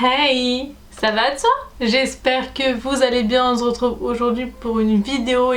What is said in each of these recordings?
Hey, ça va toi? J'espère que vous allez bien. On se retrouve aujourd'hui pour une vidéo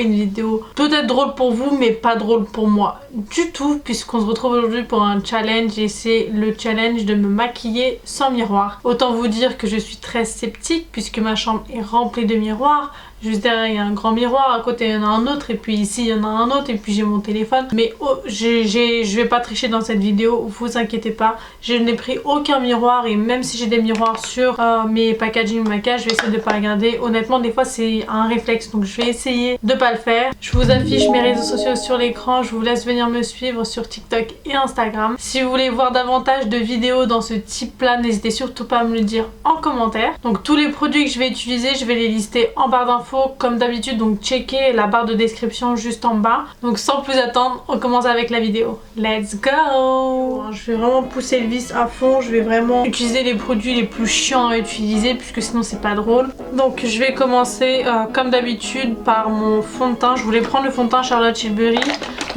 peut-être drôle pour vous mais pas drôle pour moi du tout, puisqu'on se retrouve aujourd'hui pour un challenge et c'est le challenge de me maquiller sans miroir. Autant vous dire que je suis très sceptique puisque ma chambre est remplie de miroirs. Juste derrière il y a un grand miroir, à côté il y en a un autre et puis ici il y en a un autre et puis j'ai mon téléphone. Mais je vais pas tricher dans cette vidéo, vous inquiétez pas. Je n'ai pris aucun miroir et même si j'ai des miroirs sur mes packaging maquillage, je vais essayer de pas regarder. Honnêtement des fois c'est un réflexe donc je vais essayer de pas le faire. Je vous affiche mes réseaux sociaux sur l'écran, je vous laisse venir me suivre sur TikTok et Instagram. Si vous voulez voir davantage de vidéos dans ce type là, n'hésitez surtout pas à me le dire en commentaire. Donc tous les produits que je vais utiliser, je vais les lister en barre d'infos comme d'habitude, donc checkez la barre de description juste en bas. Donc sans plus attendre, on commence avec la vidéo. Let's go! Je vais vraiment pousser le vis à fond, je vais vraiment utiliser les produits les plus chiants à utiliser puisque sinon c'est pas drôle. Donc je vais commencer comme d'habitude par mon fond de teint. Je voulais prendre le fond de teint Charlotte Tilbury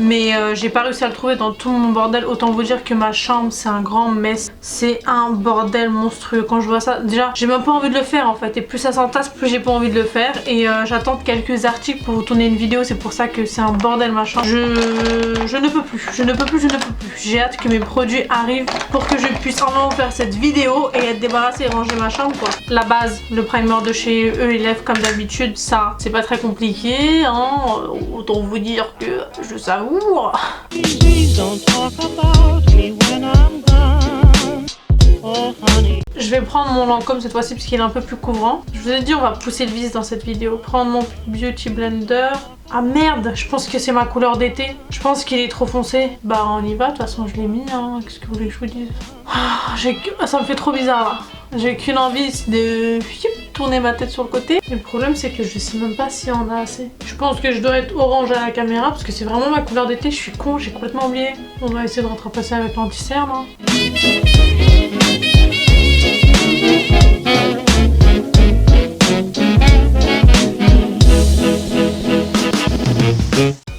mais j'ai pas réussi à le trouver dans tout mon bordel. Autant vous dire que ma chambre c'est un grand mess, c'est un bordel monstrueux. Quand je vois ça, déjà j'ai même pas envie de le faire en fait, et plus ça s'entasse plus j'ai pas envie de le faire. Et j'attends quelques articles pour vous tourner une vidéo, c'est pour ça que c'est un bordel ma chambre. Je ne peux plus, je ne peux plus. J'ai hâte que mes produits arrivent pour que je puisse enfin faire cette vidéo et être débarrassée et ranger ma chambre quoi. La base, le primer de chez E-Elef comme d'habitude, ça c'est pas très compliqué hein. Autant vous dire que je savoure. Je vais prendre mon Lancôme cette fois-ci parce qu'il est un peu plus couvrant. Je vous ai dit on va pousser le vis dans cette vidéo. Prendre mon Beauty Blender. Ah merde, je pense que c'est ma couleur d'été. Je pense qu'il est trop foncé. Bah on y va, de toute façon je l'ai mis hein. Qu'est-ce que vous voulez que je vous dise? Ça me fait trop bizarre là. J'ai qu'une envie, c'est de tourner ma tête sur le côté. Et le problème c'est que je sais même pas si on a assez. Je pense que je dois être orange à la caméra parce que c'est vraiment ma couleur d'été. Je suis con, j'ai complètement oublié. On va essayer de rattraper ça avec l'anti-cerne hein.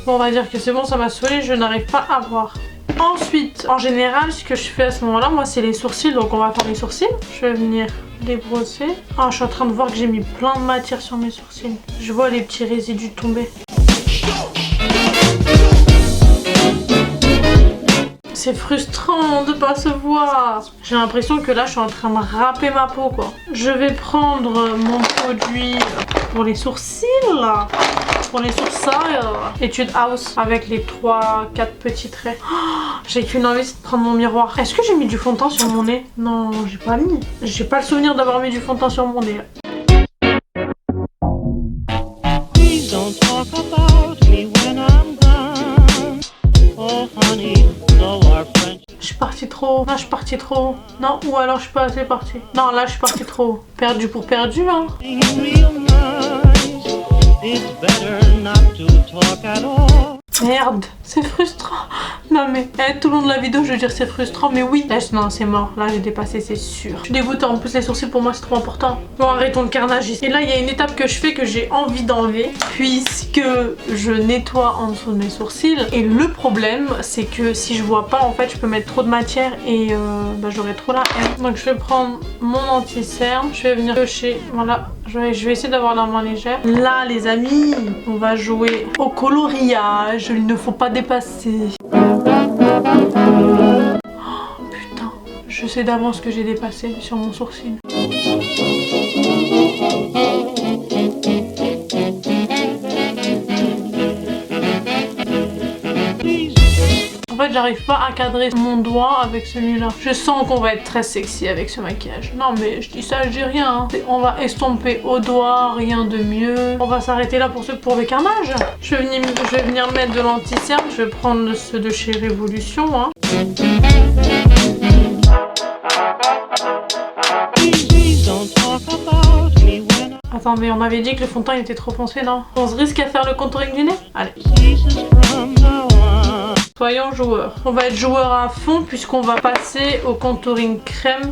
Bon, on va dire que c'est bon, ça m'a saoulé, je n'arrive pas à voir. Ensuite, en général, ce que je fais à ce moment-là, moi, c'est les sourcils. Donc, on va faire les sourcils. Je vais venir les brosser. Ah, je suis en train de voir que j'ai mis plein de matière sur mes sourcils. Je vois les petits résidus tomber. C'est frustrant de pas se voir. J'ai l'impression que là je suis en train de râper ma peau quoi. Je vais prendre mon produit pour les sourcils là. Pour les sourcils, Etude House avec les 3-4 petits traits. Oh, j'ai qu'une envie de prendre mon miroir. Est-ce que j'ai mis du fond de teint sur mon nez? Non, j'ai pas mis. J'ai pas le souvenir d'avoir mis du fond de teint sur mon nez. Please don't talk about me when I'm gone. Oh honey. Je suis partie trop haut. Là je suis partie trop haut. Non, ou alors je suis pas assez partie. Non, là je suis partie trop haut. Perdu pour perdu hein. Merde, c'est frustrant. Non mais tout le long de la vidéo je veux dire c'est frustrant mais oui. Là non c'est mort, là j'ai dépassé c'est sûr. Je suis dégoûtée, en plus les sourcils pour moi c'est trop important. Bon arrêtons le carnage ici. Et là il y a une étape que je fais que j'ai envie d'enlever puisque je nettoie en dessous de mes sourcils. Et le problème c'est que si je vois pas en fait je peux mettre trop de matière et j'aurai trop la haine. Donc je vais prendre mon anti-cerne, je vais venir cocher, voilà. Je vais essayer d'avoir la main légère. Là les amis, on va jouer au coloriage, il ne faut pas dépasser. Oh, putain, je sais d'avance que j'ai dépassé sur mon sourcil. En fait j'arrive pas à cadrer mon doigt avec celui-là. Je sens qu'on va être très sexy avec ce maquillage. Non mais je dis ça, je dis rien hein. On va estomper au doigt, rien de mieux. On va s'arrêter là pour le carnage. Je vais venir mettre de l'anti-cerne. Je vais prendre ceux de chez Révolution hein. Attends mais on avait dit que le fond de teint était trop foncé non? On se risque à faire le contouring du nez? Allez. Soyons joueurs. On va être joueurs à fond puisqu'on va passer au contouring crème.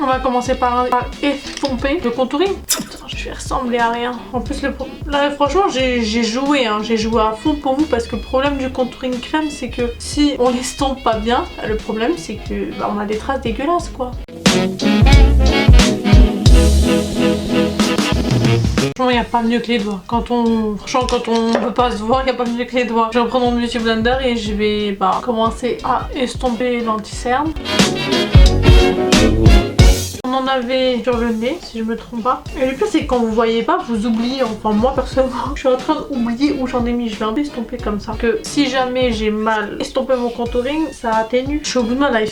On va commencer par estomper le contouring. Putain, je Je vais ressembler à rien. En plus, là, franchement, j'ai joué, hein. J'ai joué à fond pour vous parce que le problème du contouring crème, c'est que si on l'estompe pas bien, le problème c'est que on a des traces dégueulasses quoi. Franchement, il n'y a pas mieux que les doigts. Franchement, quand on veut pas se voir, il n'y a pas mieux que les doigts. Je vais prendre mon Beauty Blender et je vais commencer à estomper l'anti-cerne. On en avait sur le nez, si je me trompe pas. Et le pire, c'est que quand vous voyez pas, vous oubliez. Enfin, moi, personnellement, je suis en train d'oublier où j'en ai mis. Je vais un peu estomper comme ça. Que si jamais j'ai mal estompé mon contouring, ça atténue. Je suis au bout de ma life.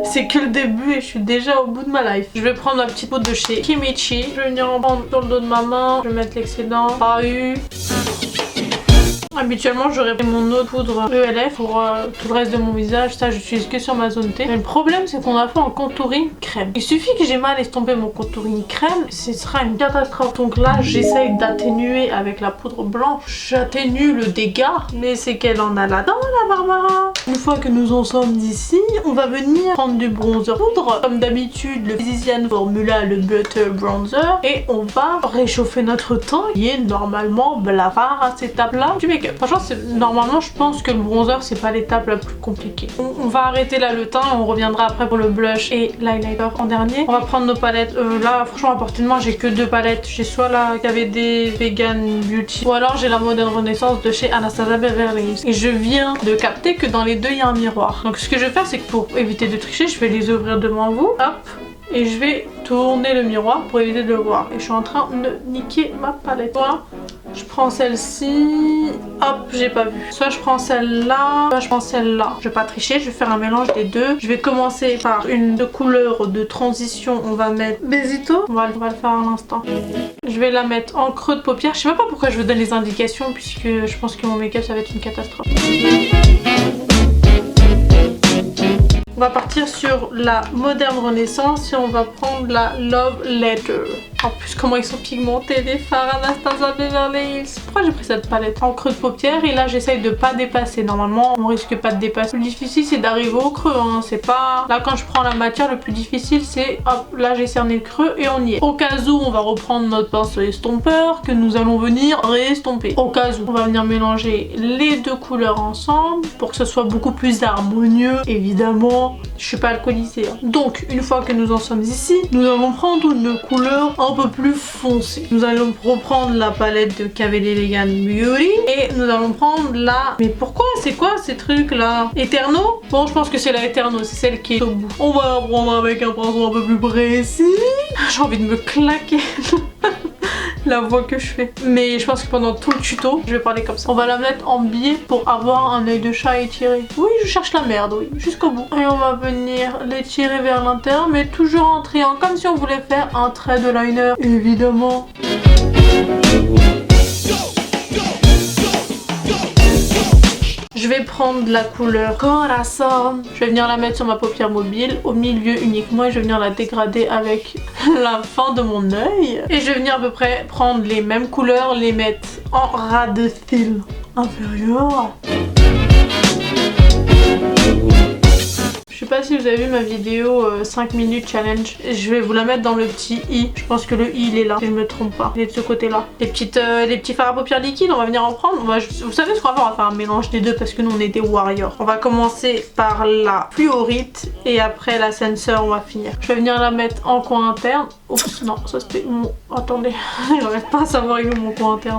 C'est que le début et je suis déjà au bout de ma life. Je vais prendre ma petite poudre de chez Kimchi. Je vais venir en prendre sur le dos de ma main. Je vais mettre l'excédent. AU. Habituellement, j'aurais pris mon autre poudre ELF pour tout le reste de mon visage. Ça, j'utilise que sur ma zone T. Mais le problème, c'est qu'on a fait un contouring crème. Il suffit que j'ai mal estompé mon contouring crème, ce sera une catastrophe. Donc là, j'essaye d'atténuer avec la poudre blanche. J'atténue le dégât, mais c'est qu'elle en a là-dedans, la Barbara. Une fois que nous en sommes d'ici, on va venir prendre du bronzer poudre. Comme d'habitude, le Physician Formula, le Butter Bronzer. Et on va réchauffer notre teint, qui est normalement blafard à cette étape-là du make-up. Franchement, normalement, je pense que le bronzer, c'est pas l'étape la plus compliquée. On va arrêter là le teint et on reviendra après pour le blush et l'highlighter en dernier. On va prendre nos palettes. Là, franchement, à portée de main, j'ai que 2 palettes. J'ai soit la KVD Vegan Beauty ou alors j'ai la Modern Renaissance de chez Anastasia Beverly Hills. Et je viens de capter que dans les deux, il y a un miroir. Donc, ce que je vais faire, c'est que pour éviter de tricher, je vais les ouvrir devant vous. Hop. Et je vais tourner le miroir pour éviter de le voir. Et je suis en train de niquer ma palette. Voilà. Je prends celle-ci. Hop, j'ai pas vu. Soit je prends celle-là, soit je prends celle-là. Je vais pas tricher, je vais faire un mélange des deux. Je vais commencer par une de couleur de transition. On va mettre Besito. On va le faire à l'instant. Je vais la mettre en creux de paupière. Je sais même pas pourquoi je vous donne les indications puisque je pense que mon make-up ça va être une catastrophe. On va partir sur la Modern Renaissance et on va prendre la Love Letter. En plus, comment ils sont pigmentés, les fards Anastasia Beverly Hills. Pourquoi j'ai pris cette palette en creux de paupière? Et là, j'essaye de pas dépasser. Normalement, on risque pas de dépasser. Le plus difficile, c'est d'arriver au creux. Hein. C'est pas... Là, quand je prends la matière, le plus difficile, c'est... Hop, là, j'ai cerné le creux et on y est. Au cas où, on va reprendre notre pinceau estompeur que nous allons venir réestomper. Au cas où, on va venir mélanger les deux couleurs ensemble pour que ce soit beaucoup plus harmonieux. Évidemment, je suis pas alcoolisée. Hein. Donc, une fois que nous en sommes ici, nous allons prendre une couleur un peu plus foncée. Nous allons reprendre la palette de KVD Vegan Beauty et nous allons prendre la... Mais pourquoi? C'est quoi ces trucs là? Eterno? Bon, je pense que c'est la Eterno, c'est celle qui est au bout. On va la prendre avec un pinceau un peu plus précis. J'ai envie de me claquer. La voix que je fais. Mais je pense que pendant tout le tuto, je vais parler comme ça. On va la mettre en biais pour avoir un œil de chat étiré. Oui, je cherche la merde, oui, jusqu'au bout. Et on va venir l'étirer vers l'intérieur, mais toujours en triangle, comme si on voulait faire un trait de liner, évidemment. Je vais prendre la couleur Corazon. Je vais venir la mettre sur ma paupière mobile, au milieu uniquement, et je vais venir la dégrader avec la fin de mon œil. Et je vais venir à peu près prendre les mêmes couleurs, les mettre en ras de cils inférieur. Je sais pas si vous avez vu ma vidéo 5 minutes challenge. Je vais vous la mettre dans le petit i. Je pense que le i il est là, si je me trompe pas. Il est de ce côté là. Les petits fards à paupières liquides, on va venir en prendre. Vous savez ce qu'on va faire? On va faire un mélange des deux parce que nous on est des warriors. On va commencer par la fluorite et après la sensor on va finir. Je vais venir la mettre en coin interne. Oups, non, ça c'était mon... Attendez, j'arrive pas à savoir où est mon coin interne.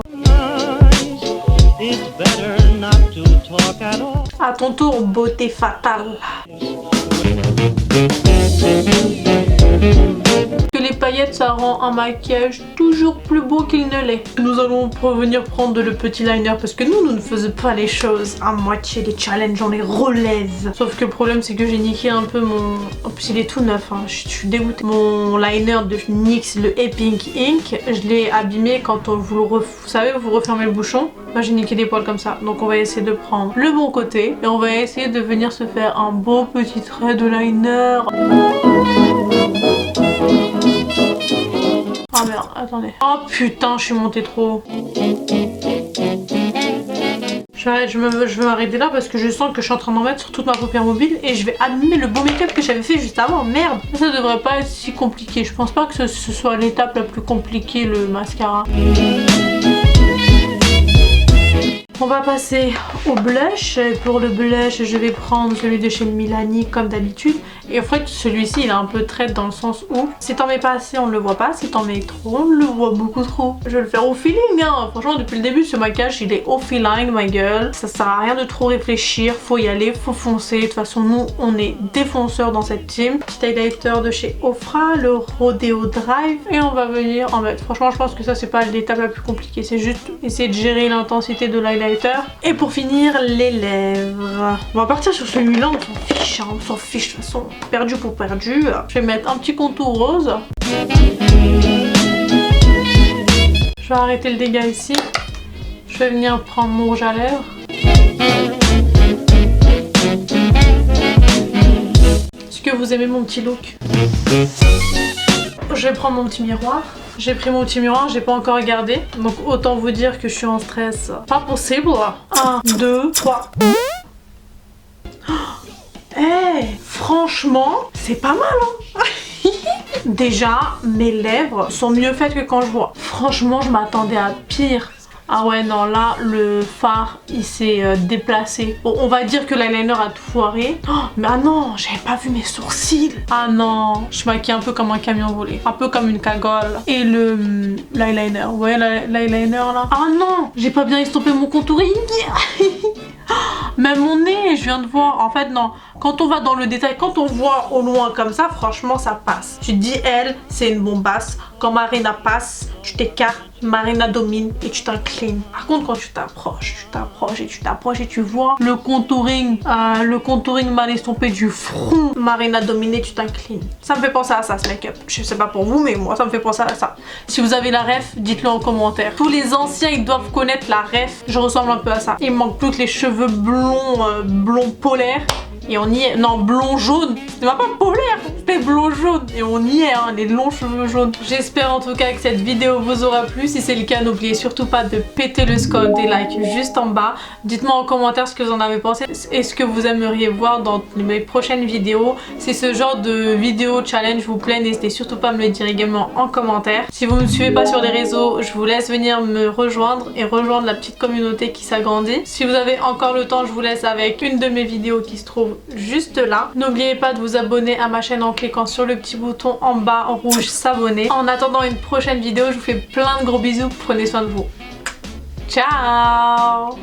À ton tour, beauté fatale. Que les paillettes ça rend un maquillage toujours plus beau qu'il ne l'est. Nous allons revenir prendre le petit liner parce que nous ne faisons pas les choses à moitié. Les challenges on les relève. Sauf que le problème c'est que j'ai niqué un peu mon... En plus il est tout neuf, hein. Je suis dégoûtée. Mon liner de NYX, le Pink Ink, je l'ai abîmé quand vous savez, vous refermez le bouchon. Moi j'ai niqué des poils comme ça. Donc on va essayer de prendre le bon côté et on va essayer de venir se faire un beau petit trait de liner. Oh merde, attendez. Oh putain, je suis montée trop haut. Je Je vais m'arrêter là parce que je sens que je suis en train d'en mettre sur toute ma paupière mobile et je vais abîmer le beau make-up que j'avais fait juste avant. Merde, ça devrait pas être si compliqué. Je pense pas que ce soit l'étape la plus compliquée, le mascara. On va passer au blush. Pour le blush, je vais prendre celui de chez Milani comme d'habitude. Et en fait, celui-ci, il est un peu traite dans le sens où si t'en mets pas assez, on ne le voit pas. Si t'en mets trop, on le voit beaucoup trop. Je vais le faire au feeling, hein. Franchement, depuis le début, ce maquillage, il est au feeling, ma gueule. Ça sert à rien de trop réfléchir. Faut y aller, faut foncer. De toute façon, nous, on est défonceurs dans cette team. Petit highlighter de chez Ofra, le Rodeo Drive. Et on va venir en mettre. Franchement, je pense que ça, c'est pas l'étape la plus compliquée. C'est juste essayer de gérer l'intensité de l'highlighter. Et pour finir, les lèvres. On va partir sur celui-là, on s'en fiche, hein, on s'en fiche de toute façon. Perdu pour perdu. Je vais mettre un petit contour rose. Je vais arrêter le dégât ici. Je vais venir prendre mon rouge à lèvres. Est-ce que vous aimez mon petit look? Je vais prendre mon petit miroir. J'ai pris mon petit miroir, j'ai pas encore regardé. Donc autant vous dire que je suis en stress. Pas possible. 1, 2, 3. Hey, franchement, c'est pas mal, hein. Déjà, mes lèvres sont mieux faites que quand je vois. Franchement, je m'attendais à pire. Ah ouais, non, là, le fard, il s'est déplacé. Bon, on va dire que l'eyeliner a tout foiré. Oh, mais ah non, j'avais pas vu mes sourcils. Ah non, je maquille un peu comme un camion volé. Un peu comme une cagole. Et l'eyeliner, vous voyez l'eyeliner là? Ah non, j'ai pas bien estompé mon contouring. Même mon nez, je viens de voir. En fait, non. Quand on va dans le détail, quand on voit au loin comme ça, franchement, ça passe. Tu te dis, elle, c'est une bombasse. Quand Marina passe, tu t'écartes, Marina domine et tu t'inclines. Par contre, quand tu t'approches et tu vois le contouring mal estompé du front, Marina domine et tu t'inclines. Ça me fait penser à ça, ce make-up. Je sais pas pour vous, mais moi, ça me fait penser à ça. Si vous avez la ref, dites-le en commentaire. Tous les anciens, ils doivent connaître la ref. Je ressemble un peu à ça. Il me manque plus que les cheveux blonds, blond polaire. Et on y est. Non, blond jaune. C'était pas polaire, c'était blond jaune. Et on y est, hein, les longs cheveux jaunes. J'espère en tout cas que cette vidéo vous aura plu. Si c'est le cas, n'oubliez surtout pas de péter le score des likes juste en bas. Dites-moi en commentaire ce que vous en avez pensé. Et ce que vous aimeriez voir dans mes prochaines vidéos. Si ce genre de vidéo challenge vous plaît, n'hésitez surtout pas à me le dire également en commentaire. Si vous ne me suivez pas sur les réseaux, je vous laisse venir me rejoindre et rejoindre la petite communauté qui s'agrandit. Si vous avez encore le temps, je vous laisse avec une de mes vidéos qui se trouve juste là. N'oubliez pas de vous abonner à ma chaîne en cliquant sur le petit bouton en bas en rouge s'abonner. En attendant une prochaine vidéo, je vous fais plein de gros bisous. Prenez soin de vous. Ciao!